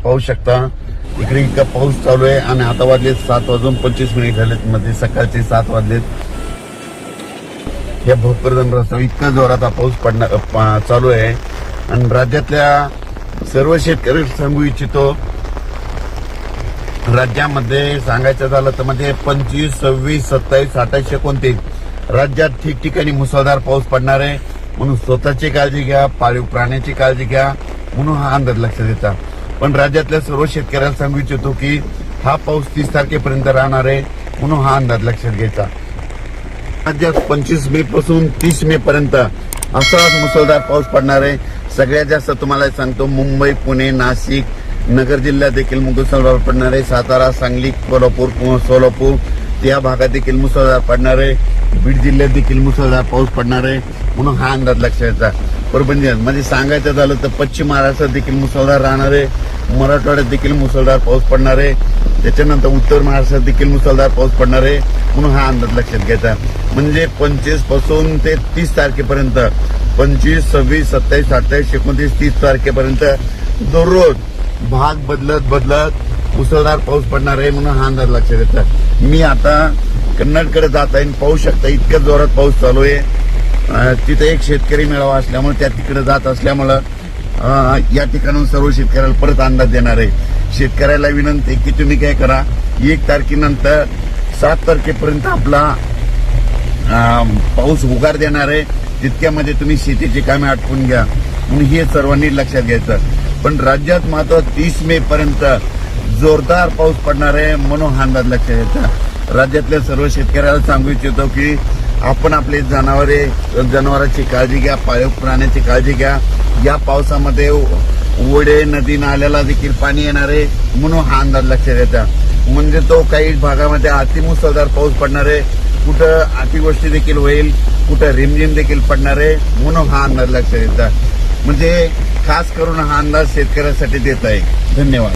पाहू शकता इकडे इतका पाऊस चालू आहे आणि आता वाजले 7:25 झालेत, म्हणजे सकाळचे 7 वाजलेत. या भोकरदन रस्ता इतका जोरात पाऊस चालू आहे. आणि राज्यातल्या सर्व शेतकरी सांगू इच्छितो, राज्यामध्ये सांगायचं झालं तर म्हणजे 25, 26, 27, 28, 29 राज्यात ठिकठिकाणी मुसळधार पाऊस पडणार आहे. म्हणून स्वतःची काळजी घ्या, पाळीव प्राण्याची काळजी घ्या, म्हणून हा अंदाज लक्षात येतात. पण राज्यातल्या सर्व शेतकऱ्यांना सांगू इच्छितो की हा पाऊस 30 तारखेपर्यंत राहणार आहे, म्हणून हा अंदाज लक्षात घ्यायचा. राज्यात 25 मे पासून 30 मे पर्यंत असाच मुसळधार पाऊस पडणार आहे. सगळ्यात जास्त तुम्हाला सांगतो मुंबई, पुणे, नाशिक, नगर जिल्ह्यात देखील मुसळधार पडणार आहे. सातारा, सांगली, कोल्हापूर, सोलापूर या भागात देखील मुसळधार पडणार आहे. बीड जिल्ह्यात देखील मुसळधार पाऊस पडणार आहे, म्हणून हा अंदाज लक्षात घ्यायचा. परभणी म्हणजे सांगायचं झालं तर पश्चिम महाराष्ट्रात देखील मुसळधार राहणार आहे. मराठवाड्यात देखील मुसळधार पाऊस पडणार आहे. त्याच्यानंतर उत्तर महाराष्ट्रात देखील मुसळधार पाऊस पडणार आहे, म्हणून हा अंदाज लक्षात घ्यायचा. म्हणजे 25 पासून ते 30 तारखेपर्यंत 25, 26, 27, 28, 29, 30 तारखेपर्यंत दररोज भाग बदलत मुसळधार पाऊस पडणार आहे, म्हणून हा अंदाज लक्षात घ्यायचा. मी आता कन्नडकडे जात आहे, पाहू शकता इतक्या जोरात पाऊस चालू आहे. तिथे एक शेतकरी मेळावा असल्यामुळे त्या तिकडे जात असल्यामुळं या ठिकाणून सर्व शेतकऱ्याला परत अंदाज देणार आहे. शेतकऱ्याला विनंती की तुम्ही काय करा, 1 तारखेनंतर 7 तारखेपर्यंत आपला पाऊस उगार देणार आहे, तितक्यामध्ये तुम्ही शेतीची कामे आटपून घ्या, म्हणून हे सर्वांनी लक्षात घ्यायचं. पण राज्यात मात्र 30 मे पर्यंत जोरदार पाऊस पडणार आहे, म्हणून हा अंदाज लक्षात घ्यायचा. राज्यातल्या सर्व शेतकऱ्याला सांगू इच्छितो की आपण आपले जनावरांची काळजी घ्या, पाळीव प्राण्याची काळजी घ्या. या पावसामध्ये ओढे, नदी, नाल्याला देखील पाणी येणार आहे, म्हणून हा अंदाज लक्षात घ्यायचा. म्हणजे तो काही भागामध्ये अतिमुसळधार पाऊस पडणार आहे, कुठं अतिवृष्टी देखील होईल, कुठं रिमझिम देखील पडणार आहे, म्हणून हा अंदाज लक्षात घ्यायचा. म्हणजे खास करून हा अंदाज शेतकऱ्यांसाठी देत आहे. धन्यवाद.